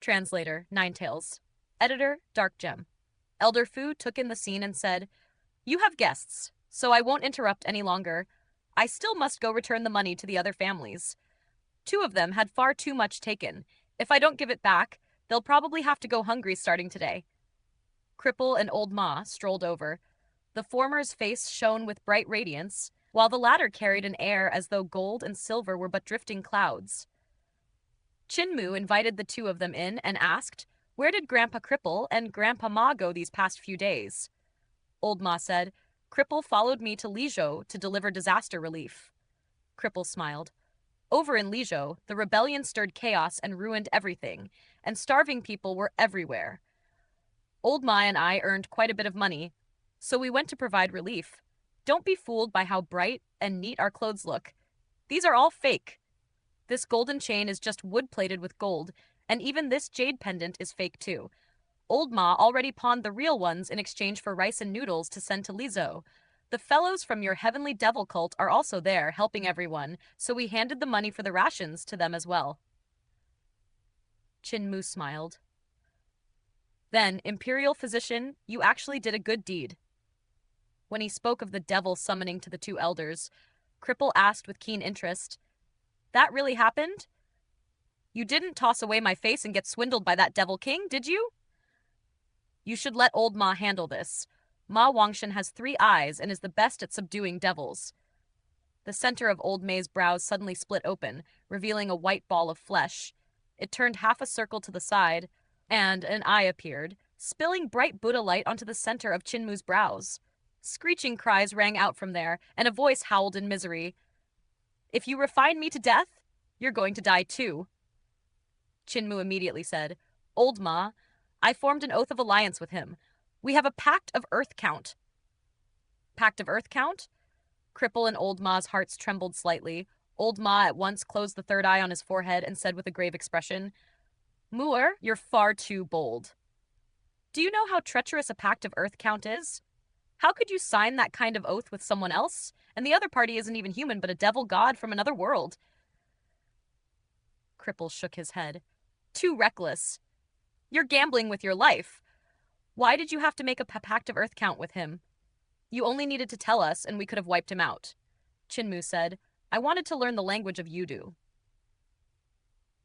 Translator, Ninetales. Editor, Dark Gem. Elder Fu took in the scene and said, "You have guests, so I won't interrupt any longer. I still must go return the money to the other families. Two of them had far too much taken. If I don't give it back, they'll probably have to go hungry starting today." Cripple and Old Ma strolled over. The former's face shone with bright radiance, while the latter carried an air as though gold and silver were but drifting clouds. Chinmu invited the two of them in and asked, "Where did Grandpa Cripple and Grandpa Ma go these past few days?" Old Ma said, "Cripple followed me to Lizhou to deliver disaster relief." Cripple smiled. Over in Lizhou, the rebellion stirred chaos and ruined everything, and starving people were everywhere. Old Ma and I earned quite a bit of money, so we went to provide relief. Don't be fooled by how bright and neat our clothes look. These are all fake. This golden chain is just wood-plated with gold, and even this jade pendant is fake too. Old Ma already pawned the real ones in exchange for rice and noodles to send to Lizhou. The fellows from your heavenly devil cult are also there, helping everyone, so we handed the money for the rations to them as well. Chin Mu smiled. "Then, Imperial Physician, you actually did a good deed." When he spoke of the devil summoning to the two elders, Cripple asked with keen interest, "That really happened? You didn't toss away my face and get swindled by that devil king, did you?" "You should let Old Ma handle this. Ma Wangshan has 3 eyes and is the best at subduing devils." The center of Old May's brows suddenly split open, revealing a white ball of flesh. It turned half a circle to the side, and an eye appeared, spilling bright Buddha light onto the center of Chinmu's brows. Screeching cries rang out from there, and a voice howled in misery. "If you refine me to death, you're going to die too." Chinmu immediately said, "Old Ma, I formed an oath of alliance with him. We have a pact of Earth Count." "Pact of Earth Count?" Cripple and Old Ma's hearts trembled slightly. Old Ma at once closed the third eye on his forehead and said with a grave expression, "Muir, you're far too bold. Do you know how treacherous a pact of Earth Count is? How could you sign that kind of oath with someone else? And the other party isn't even human, but a devil god from another world." Cripple shook his head. "Too reckless. You're gambling with your life. Why did you have to make a pact of Earth Count with him? You only needed to tell us, and we could have wiped him out." Chinmu said, "I wanted to learn the language of Yudu."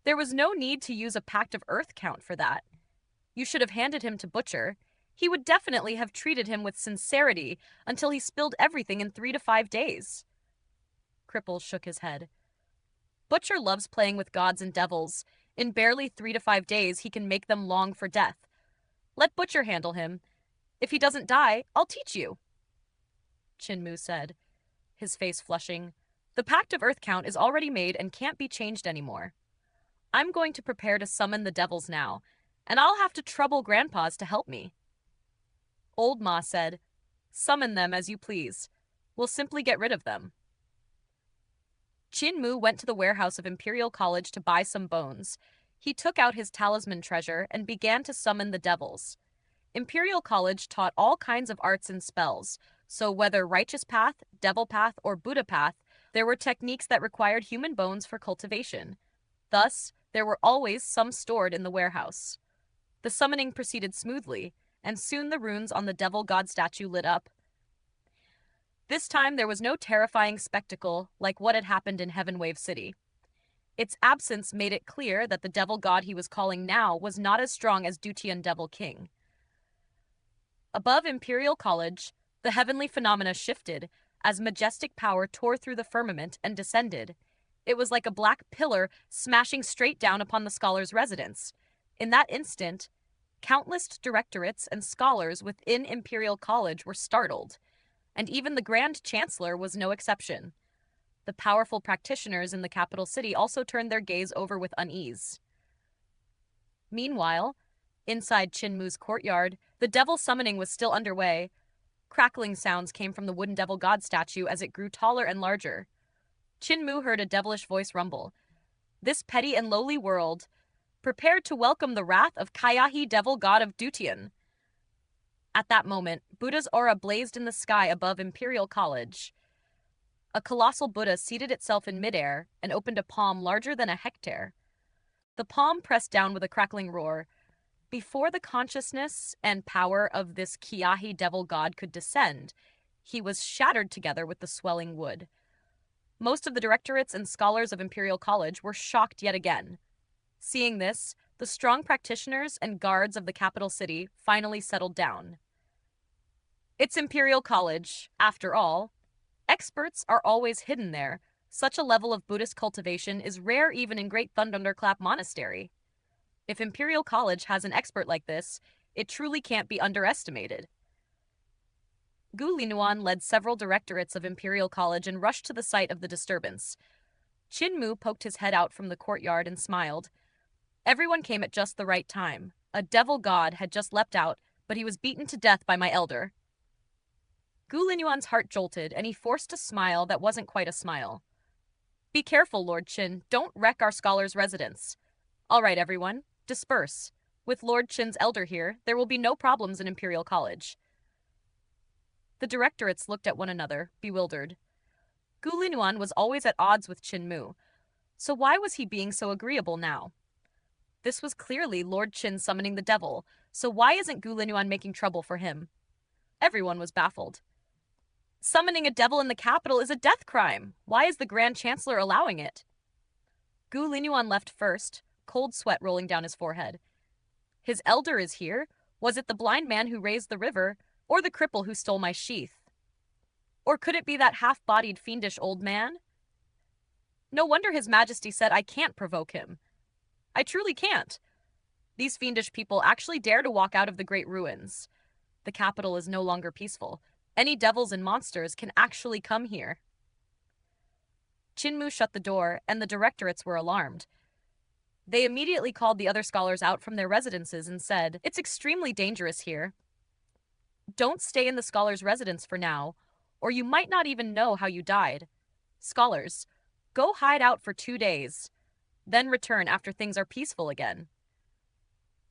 "There was no need to use a pact of Earth Count for that. You should have handed him to Butcher. He would definitely have treated him with sincerity until he spilled everything in 3 to 5 days." Cripple shook his head. "Butcher loves playing with gods and devils. In barely 3 to 5 days, he can make them long for death. Let Butcher handle him. If he doesn't die, I'll teach you." Chinmu said, his face flushing, "The Pact of Earth Count is already made and can't be changed anymore. I'm going to prepare to summon the devils now, and I'll have to trouble Grandpa's to help me." Old Ma said, "Summon them as you please. We'll simply get rid of them." Chin Mu went to the warehouse of Imperial College to buy some bones. He took out his talisman treasure and began to summon the devils. Imperial College taught all kinds of arts and spells, so whether Righteous Path, Devil Path, or Buddha Path, there were techniques that required human bones for cultivation. Thus, there were always some stored in the warehouse. The summoning proceeded smoothly, and soon the runes on the devil god statue lit up. This time there was no terrifying spectacle like what had happened in Heavenwave City. Its absence made it clear that the devil god he was calling now was not as strong as Dutian Devil King. Above Imperial College, the heavenly phenomena shifted as majestic power tore through the firmament and descended. It was like a black pillar smashing straight down upon the scholar's residence. In that instant, countless directorates and scholars within Imperial College were startled, and even the Grand Chancellor was no exception. The powerful practitioners in the capital city also turned their gaze over with unease. Meanwhile, inside Chinmu's courtyard, the devil summoning was still underway. Crackling sounds came from the wooden devil god statue as it grew taller and larger. Chinmu heard a devilish voice rumble. "This petty and lowly world, prepared to welcome the wrath of Kayahi, devil god of Dutian." At that moment, Buddha's aura blazed in the sky above Imperial College. A colossal Buddha seated itself in midair and opened a palm larger than a hectare. The palm pressed down with a crackling roar. Before the consciousness and power of this Kiahi devil god could descend, he was shattered together with the swelling wood. Most of the directorates and scholars of Imperial College were shocked yet again. Seeing this, the strong practitioners and guards of the capital city finally settled down. It's Imperial College, after all. Experts are always hidden there. Such a level of Buddhist cultivation is rare even in Great Thunderclap Monastery. If Imperial College has an expert like this, it truly can't be underestimated. Gu Linuan led several directorates of Imperial College and rushed to the site of the disturbance. Qin Mu poked his head out from the courtyard and smiled. Everyone came at just the right time. A devil god had just leapt out, but he was beaten to death by my elder. Gu Linuan's heart jolted, and he forced a smile that wasn't quite a smile. Be careful, Lord Qin. Don't wreck our scholar's residence. All right, everyone, disperse. With Lord Qin's elder here, there will be no problems in Imperial College. The directorates looked at one another, bewildered. Gu Linuan was always at odds with Qin Mu, so why was he being so agreeable now? This was clearly Lord Qin summoning the devil, so why isn't Gu Linuan making trouble for him? Everyone was baffled. Summoning a devil in the capital is a death crime. Why is the Grand Chancellor allowing it? Gu Linuan left first, cold sweat rolling down his forehead. His elder is here? Was it the blind man who raised the river, or the cripple who stole my sheath? Or could it be that half-bodied fiendish old man? No wonder His Majesty said I can't provoke him. I truly can't. These fiendish people actually dare to walk out of the great ruins. The capital is no longer peaceful. Any devils and monsters can actually come here. Qin Mu shut the door, and the directorates were alarmed. They immediately called the other scholars out from their residences and said, "It's extremely dangerous here. Don't stay in the scholar's residence for now, or you might not even know how you died. Scholars, go hide out for 2 days, then return after things are peaceful again."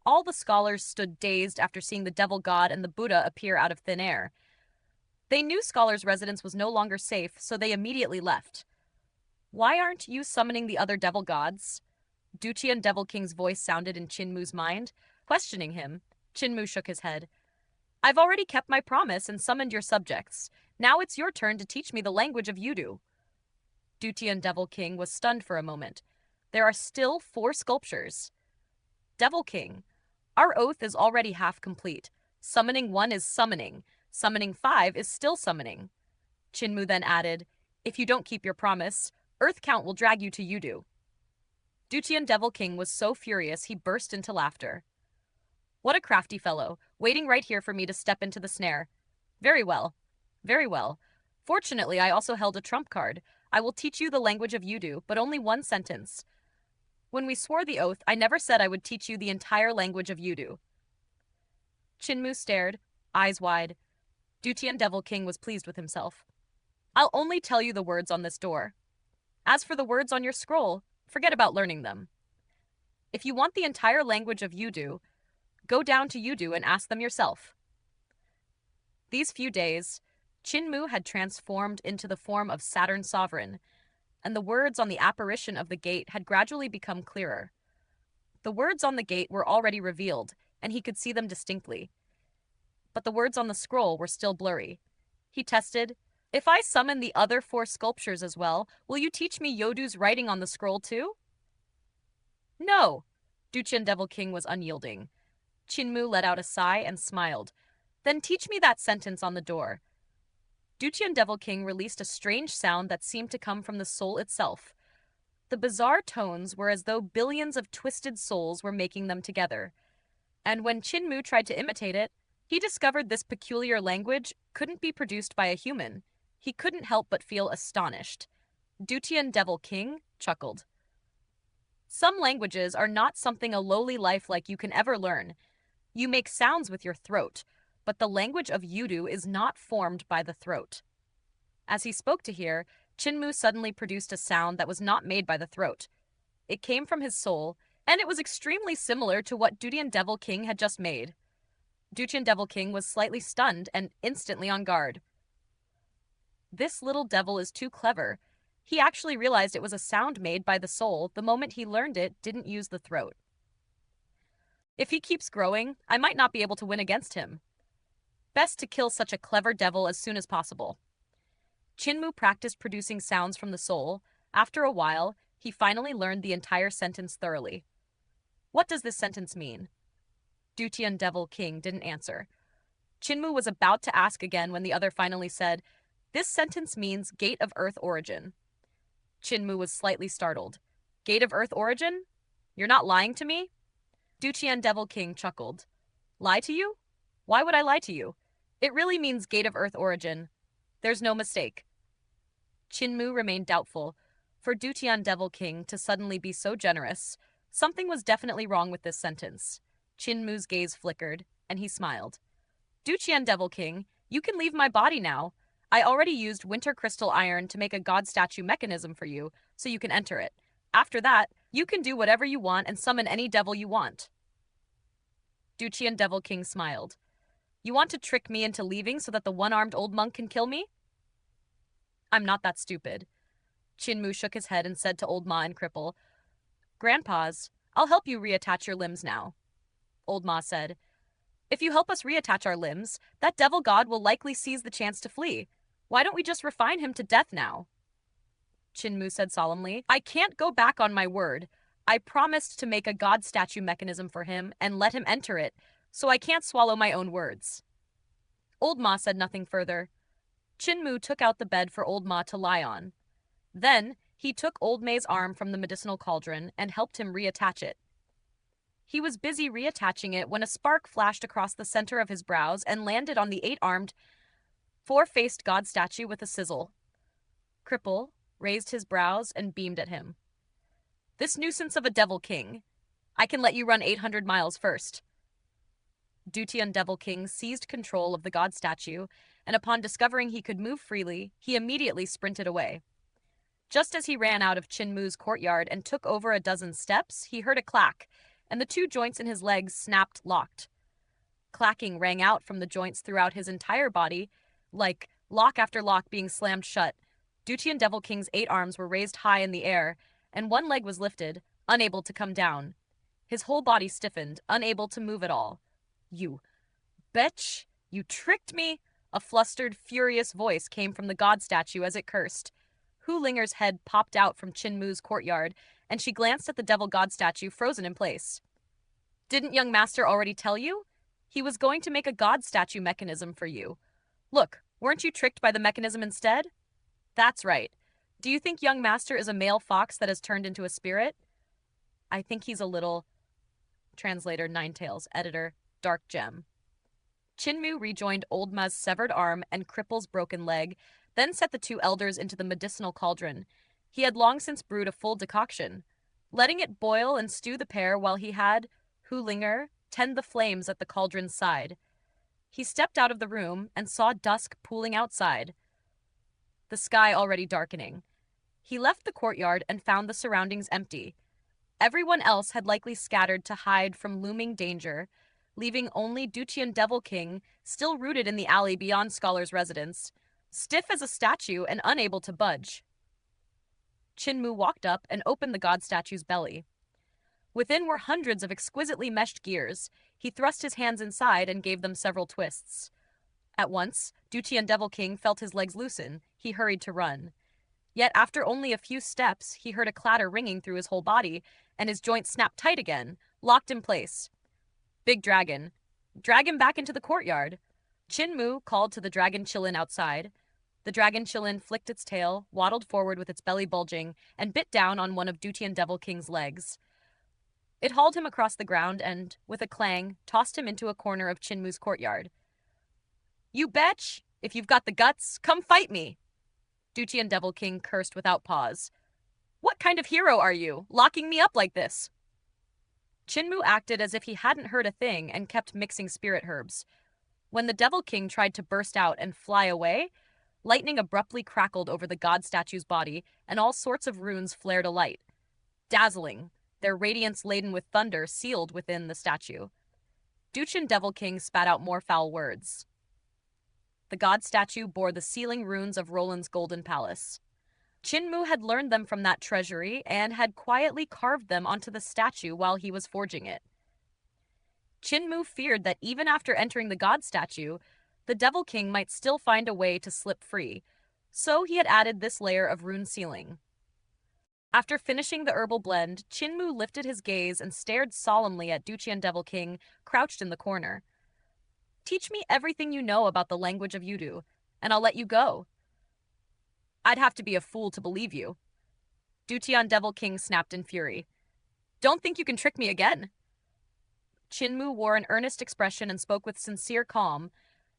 All the scholars stood dazed after seeing the devil god and the Buddha appear out of thin air. They knew Scholar's residence was no longer safe, so they immediately left. Why aren't you summoning the other devil gods? Duchian Devil King's voice sounded in Qin Mu's mind. Questioning him, Qin Mu shook his head. I've already kept my promise and summoned your subjects. Now it's your turn to teach me the language of Yudu. Duchian Devil King was stunned for a moment. There are still 4 sculptures. Devil King, our oath is already half complete. Summoning 1 is summoning. Summoning 5 is still summoning. Qin Mu then added, if you don't keep your promise, Earth Count will drag you to Yudu. Duchian Devil King was so furious he burst into laughter. What a crafty fellow, waiting right here for me to step into the snare. Very well. Very well. Fortunately, I also held a trump card. I will teach you the language of Yudu, but only 1 sentence. When we swore the oath, I never said I would teach you the entire language of Yudu. Qin Mu stared, eyes wide. Duchian Devil King was pleased with himself. I'll only tell you the words on this door. As for the words on your scroll, forget about learning them. If you want the entire language of Yudu, go down to Yudu and ask them yourself. These few days, Qin Mu had transformed into the form of Saturn Sovereign, and the words on the apparition of the gate had gradually become clearer. The words on the gate were already revealed, and he could see them distinctly. But the words on the scroll were still blurry. He tested, if I summon the other 4 sculptures as well, will you teach me Yodu's writing on the scroll too? No. Duchian Devil King was unyielding. Qin Mu let out a sigh and smiled. Then teach me that sentence on the door. Duchian Devil King released a strange sound that seemed to come from the soul itself. The bizarre tones were as though billions of twisted souls were making them together. And when Qin Mu tried to imitate it, he discovered this peculiar language couldn't be produced by a human. He couldn't help but feel astonished. Duchian Devil King chuckled. Some languages are not something a lowly life like you can ever learn. You make sounds with your throat, but the language of Yudu is not formed by the throat. As he spoke to hear, Qin Mu suddenly produced a sound that was not made by the throat. It came from his soul, and it was extremely similar to what Duchian Devil King had just made. Duchian Devil King was slightly stunned and instantly on guard. This little devil is too clever. He actually realized it was a sound made by the soul the moment he learned it didn't use the throat. If he keeps growing, I might not be able to win against him. Best to kill such a clever devil as soon as possible. Chinmu practiced producing sounds from the soul. After a while, he finally learned the entire sentence thoroughly. What does this sentence mean? Dutian Devil King didn't answer. Chinmu was about to ask again when the other finally said, "This sentence means Gate of Earth Origin." Chinmu was slightly startled. Gate of Earth Origin? You're not lying to me? Dutian Devil King chuckled. Lie to you? Why would I lie to you? It really means Gate of Earth Origin. There's no mistake. Chinmu remained doubtful. For Dutian Devil King to suddenly be so generous, something was definitely wrong with this sentence. Chinmu's gaze flickered, and he smiled. Dutian Devil King, you can leave my body now. I already used Winter Crystal Iron to make a god statue mechanism for you, so you can enter it. After that, you can do whatever you want and summon any devil you want. Dutian Devil King smiled. You want to trick me into leaving so that the one-armed old monk can kill me? I'm not that stupid. Chinmu shook his head and said to Old Ma and Cripple, Grandpas, I'll help you reattach your limbs now. Old Ma said, If you help us reattach our limbs, that devil god will likely seize the chance to flee. Why don't we just refine him to death now? Chinmu said solemnly, I can't go back on my word. I promised to make a god statue mechanism for him and let him enter it, so I can't swallow my own words. Old Ma said nothing further. Chinmu took out the bed for Old Ma to lie on. Then, he took Old May's arm from the medicinal cauldron and helped him reattach it. He was busy reattaching it when a spark flashed across the center of his brows and landed on the eight-armed, four-faced god statue with a sizzle. Cripple raised his brows and beamed at him. This nuisance of a devil king. I can let you run 800 miles first. Dutian Devil King seized control of the god statue, and upon discovering he could move freely, he immediately sprinted away. Just as he ran out of Chinmu's courtyard and took over a dozen steps, he heard a clack, and the two joints in his legs snapped locked. Clacking rang out from the joints throughout his entire body, like lock after lock being slammed shut. Dutian Devil King's 8 arms were raised high in the air, and one leg was lifted, unable to come down. His whole body stiffened, unable to move at all. You bitch! You tricked me! A flustered, furious voice came from the god statue as it cursed. Hu Linger's head popped out from Chinmu's courtyard, and she glanced at the devil god statue frozen in place. Didn't young master already tell you? He was going to make a god statue mechanism for you. Look, weren't you tricked by the mechanism instead? That's right. Do you think young master is a male fox that has turned into a spirit? I think he's a little... Translator Ninetails, editor Dark Gem. Chinmu rejoined Old Ma's severed arm and Cripple's broken leg, then set the two elders into the medicinal cauldron. He had long since brewed a full decoction, letting it boil and stew the pair while he had Hu Linger tend the flames at the cauldron's side. He stepped out of the room and saw dusk pooling outside, the sky already darkening. He left the courtyard and found the surroundings empty. Everyone else had likely scattered to hide from looming danger, leaving only Dutian Devil King still rooted in the alley beyond Scholar's residence, stiff as a statue and unable to budge. Chinmu walked up and opened the god statue's belly. Within were hundreds of exquisitely meshed gears. He thrust his hands inside and gave them several twists. At once, Dutian Devil King felt his legs loosen. He hurried to run. Yet after only a few steps, he heard a clatter ringing through his whole body, and his joints snapped tight again, locked in place. Big Dragon. Drag him back into the courtyard. Chinmu called to the dragon Chillin outside. The dragon Chillin flicked its tail, waddled forward with its belly bulging, and bit down on one of Dutian Devil King's legs. It hauled him across the ground and, with a clang, tossed him into a corner of Chinmu's courtyard. You betch! If you've got the guts, come fight me! Dutian Devil King cursed without pause. What kind of hero are you, locking me up like this? Chinmu acted as if he hadn't heard a thing and kept mixing spirit herbs. When the Devil King tried to burst out and fly away, lightning abruptly crackled over the god statue's body, and all sorts of runes flared alight. Dazzling, their radiance laden with thunder sealed within the statue. Dutian Devil King spat out more foul words. The god statue bore the sealing runes of Roland's golden palace. Chinmu had learned them from that treasury and had quietly carved them onto the statue while he was forging it. Chinmu feared that even after entering the god statue, the Devil King might still find a way to slip free, so he had added this layer of rune sealing. After finishing the herbal blend, Chinmu lifted his gaze and stared solemnly at Duqian Devil King, crouched in the corner. Teach me everything you know about the language of Yudu, and I'll let you go. I'd have to be a fool to believe you. Duqian Devil King snapped in fury. Don't think you can trick me again. Chinmu wore an earnest expression and spoke with sincere calm.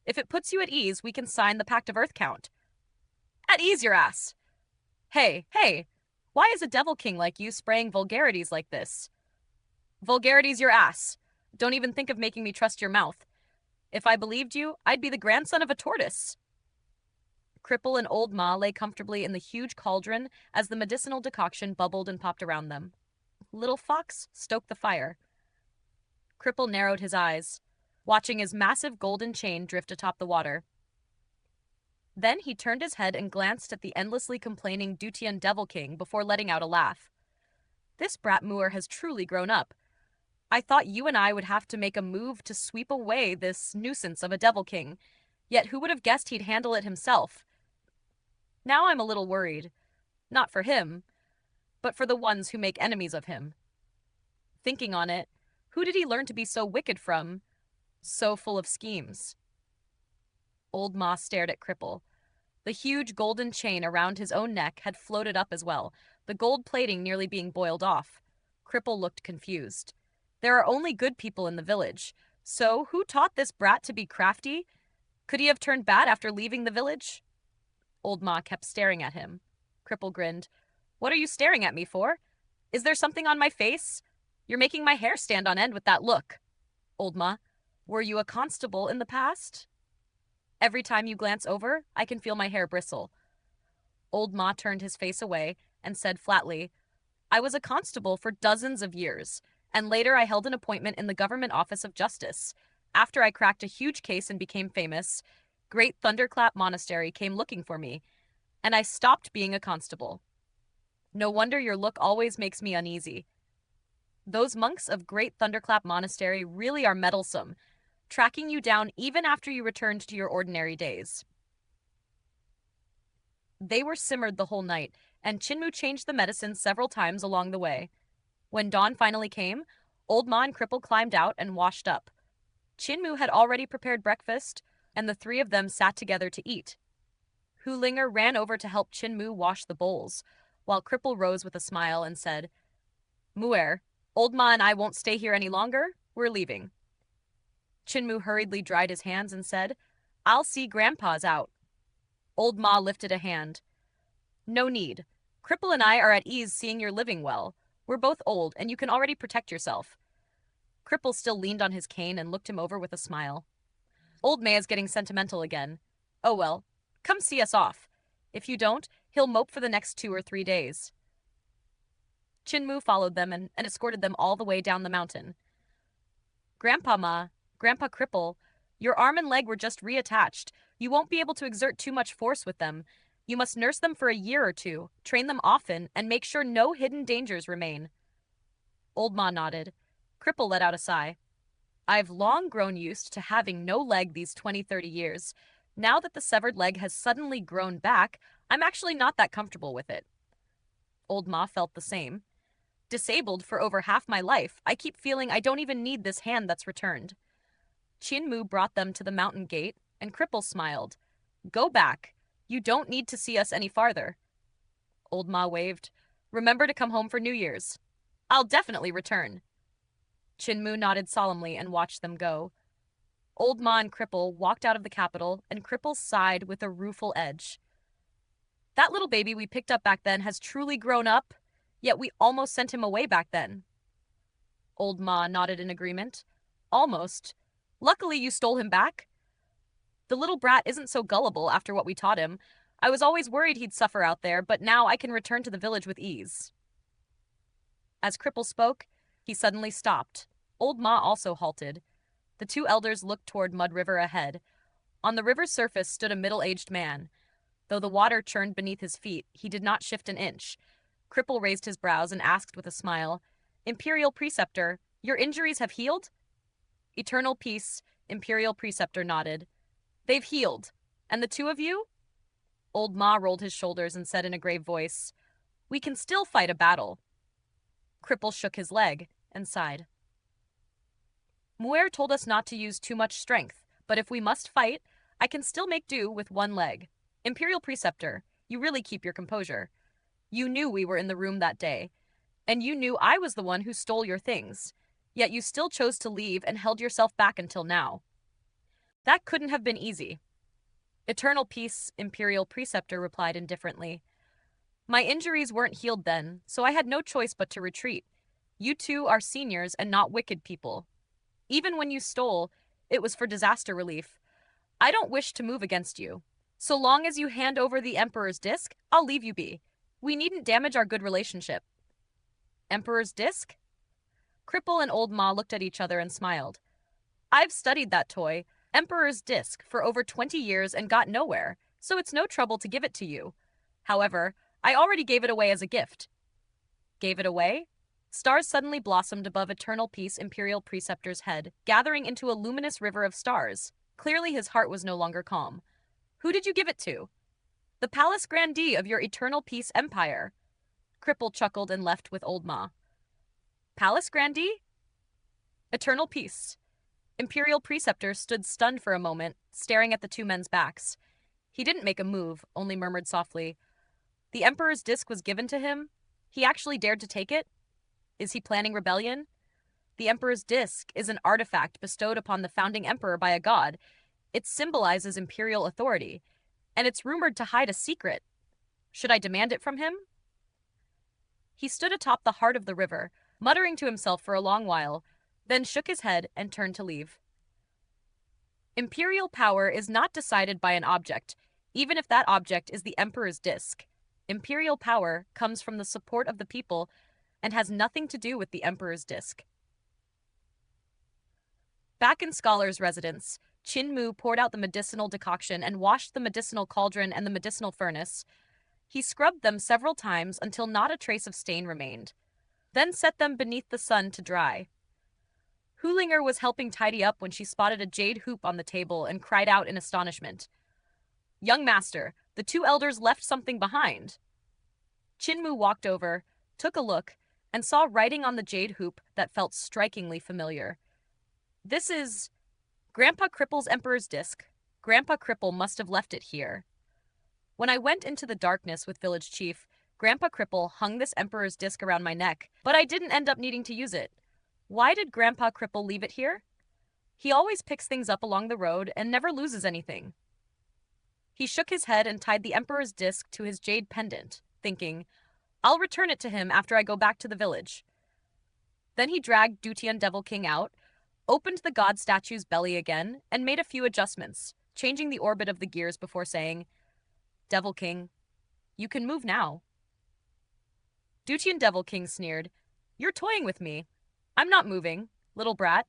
If it puts you at ease, we can sign the Pact of Earth Count. At ease, your ass! Hey, why is a Devil King like you spraying vulgarities like this? Vulgarities your ass. Don't even think of making me trust your mouth. If I believed you, I'd be the grandson of a tortoise. Cripple and Old Ma lay comfortably in the huge cauldron as the medicinal decoction bubbled and popped around them. Little Fox stoked the fire. Cripple narrowed his eyes, watching his massive golden chain drift atop the water. Then he turned his head and glanced at the endlessly complaining Duqian Devil King before letting out a laugh. This brat Muir has truly grown up. I thought you and I would have to make a move to sweep away this nuisance of a Devil King, yet who would have guessed he'd handle it himself? Now I'm a little worried. Not for him, but for the ones who make enemies of him. Thinking on it, who did he learn to be so wicked from? So full of schemes? Old Ma stared at Cripple. The huge golden chain around his own neck had floated up as well, the gold plating nearly being boiled off. Cripple looked confused. There are only good people in the village, so who taught this brat to be crafty? Could he have turned bad after leaving the village? Old Ma kept staring at him. Cripple grinned. What are you staring at me for? Is there something on my face? You're making my hair stand on end with that look. Old Ma, were you a constable in the past? Every time you glance over, I can feel my hair bristle. Old Ma turned his face away and said flatly, I was a constable for dozens of years, and later I held an appointment in the Government Office of Justice. After I cracked a huge case and became famous, Great Thunderclap Monastery came looking for me, and I stopped being a constable. No wonder your look always makes me uneasy. Those monks of Great Thunderclap Monastery really are meddlesome, tracking you down even after you returned to your ordinary days. They were simmered the whole night, and Chinmu changed the medicine several times along the way. When dawn finally came, Old Ma and Cripple climbed out and washed up. Chinmu had already prepared breakfast, and the three of them sat together to eat. Hulinger ran over to help Chinmu wash the bowls, while Cripple rose with a smile and said, Muir, Old Ma and I won't stay here any longer. We're leaving. Chinmu hurriedly dried his hands and said, I'll see Grandpa's out. Old Ma lifted a hand. No need. Cripple and I are at ease seeing you're living well. We're both old, and you can already protect yourself. Cripple still leaned on his cane and looked him over with a smile. Old May is getting sentimental again. Oh well, come see us off. If you don't, he'll mope for the next 2 or 3 days. Chinmu followed them and escorted them all the way down the mountain. Grandpa Ma, Grandpa Cripple, your arm and leg were just reattached. You won't be able to exert too much force with them. You must nurse them for a year or 2, train them often, and make sure no hidden dangers remain. Old Ma nodded. Cripple let out a sigh. I've long grown used to having no leg these 20-30 years. Now that the severed leg has suddenly grown back, I'm actually not that comfortable with it. Old Ma felt the same. Disabled for over half my life, I keep feeling I don't even need this hand that's returned. Chinmu brought them to the mountain gate, and Cripple smiled. Go back. You don't need to see us any farther. Old Ma waved. Remember to come home for New Year's. I'll definitely return. Chinmu nodded solemnly and watched them go. Old Ma and Cripple walked out of the capital, and Cripple sighed with a rueful edge. That little baby we picked up back then has truly grown up, yet we almost sent him away back then. Old Ma nodded in agreement. Almost. Luckily you stole him back. The little brat isn't so gullible after what we taught him. I was always worried he'd suffer out there, but now I can return to the village with ease. As Cripple spoke, he suddenly stopped. Old Ma also halted. The 2 elders looked toward Mud River ahead. On the river's surface stood a middle-aged man. Though the water churned beneath his feet, he did not shift an inch. Cripple raised his brows and asked with a smile, Imperial Preceptor, your injuries have healed? Eternal Peace, Imperial Preceptor nodded. They've healed. And the two of you? Old Ma rolled his shoulders and said in a grave voice, We can still fight a battle. Cripple shook his leg and sighed. Muir told us not to use too much strength, but if we must fight, I can still make do with one leg. Imperial Preceptor, you really keep your composure. You knew we were in the room that day, and you knew I was the one who stole your things, yet you still chose to leave and held yourself back until now. That couldn't have been easy. Eternal Peace, Imperial Preceptor replied indifferently. My injuries weren't healed then, so I had no choice but to retreat. You two are seniors and not wicked people. Even when you stole, it was for disaster relief. I don't wish to move against you. So long as you hand over the Emperor's Disc, I'll leave you be. We needn't damage our good relationship. Emperor's Disc? Cripple and Old Ma looked at each other and smiled. I've studied that toy, Emperor's Disc, for over 20 years and got nowhere, so it's no trouble to give it to you. However, I already gave it away as a gift. Gave it away? Stars suddenly blossomed above Eternal Peace Imperial Preceptor's head, gathering into a luminous river of stars. Clearly his heart was no longer calm. Who did you give it to? The Palace Grandee of your Eternal Peace Empire. Cripple chuckled and left with Old Ma. Palace Grandee? Eternal Peace. Imperial Preceptor stood stunned for a moment, staring at the two men's backs. He didn't make a move, only murmured softly. The Emperor's Disc was given to him? He actually dared to take it? Is he planning rebellion? The Emperor's Disc is an artifact bestowed upon the founding emperor by a god. It symbolizes imperial authority, and it's rumored to hide a secret. Should I demand it from him? He stood atop the heart of the river, muttering to himself for a long while, then shook his head and turned to leave. Imperial power is not decided by an object, even if that object is the Emperor's Disc. Imperial power comes from the support of the people and has nothing to do with the Emperor's Disc. Back in Scholar's residence, Qin Mu poured out the medicinal decoction and washed the medicinal cauldron and the medicinal furnace. He scrubbed them several times until not a trace of stain remained, then set them beneath the sun to dry. Hoolinger was helping tidy up when she spotted a jade hoop on the table and cried out in astonishment. Young master, the two elders left something behind. Qin Mu walked over, took a look, and saw writing on the jade hoop that felt strikingly familiar. This is Grandpa Cripple's Emperor's Disc. Grandpa Cripple must have left it here. When I went into the darkness with Village Chief, Grandpa Cripple hung this Emperor's Disc around my neck, but I didn't end up needing to use it. Why did Grandpa Cripple leave it here? He always picks things up along the road and never loses anything. He shook his head and tied the Emperor's Disc to his jade pendant, thinking, I'll return it to him after I go back to the village. Then he dragged Dutian Devil King out, opened the god statue's belly again, and made a few adjustments, changing the orbit of the gears before saying, Devil King, you can move now. Dutian Devil King sneered, You're toying with me. I'm not moving, little brat.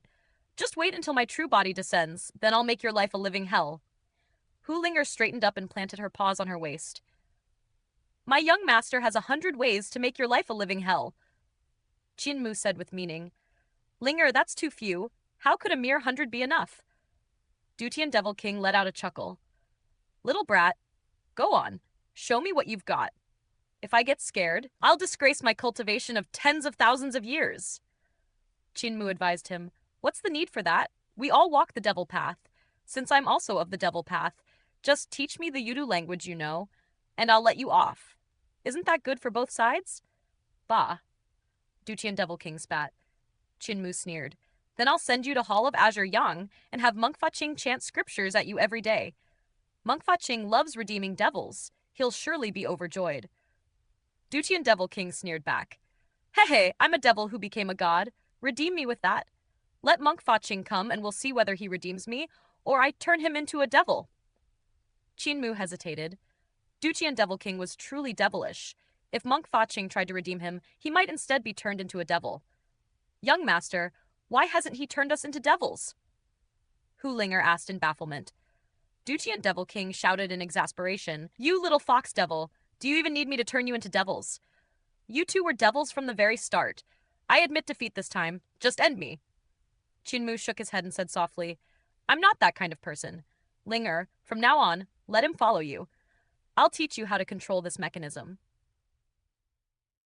Just wait until my true body descends, then I'll make your life a living hell. Hoolinger straightened up and planted her paws on her waist. My young master has 100 ways to make your life a living hell. Qin Mu said with meaning, Linger, that's too few. How could a mere 100 be enough? Dutian Devil King let out a chuckle. Little brat, go on. Show me what you've got. If I get scared, I'll disgrace my cultivation of tens of thousands of years. Qin Mu advised him, What's the need for that? We all walk the devil path. Since I'm also of the devil path, just teach me the Yudu language you know, and I'll let you off. Isn't that good for both sides? Bah. Dutian Devil King spat. Qin Mu sneered. Then I'll send you to Hall of Azure Yang and have Monk Fa Ching chant scriptures at you every day. Monk Fa Ching loves redeeming devils. He'll surely be overjoyed. Dutian Devil King sneered back. Hey, I'm a devil who became a god. Redeem me with that. Let Monk Fa Ching come and we'll see whether he redeems me, or I turn him into a devil. Qin Mu hesitated. Dutian Devil King was truly devilish. If Monk Fa Ching tried to redeem him, he might instead be turned into a devil. Young master, why hasn't he turned us into devils? Hoolinger asked in bafflement. Duchian Devil King shouted in exasperation, "You little fox devil! Do you even need me to turn you into devils? You two were devils from the very start. I admit defeat this time. Just end me." Chinmu shook his head and said softly, "I'm not that kind of person. Linger, from now on, let him follow you. I'll teach you how to control this mechanism."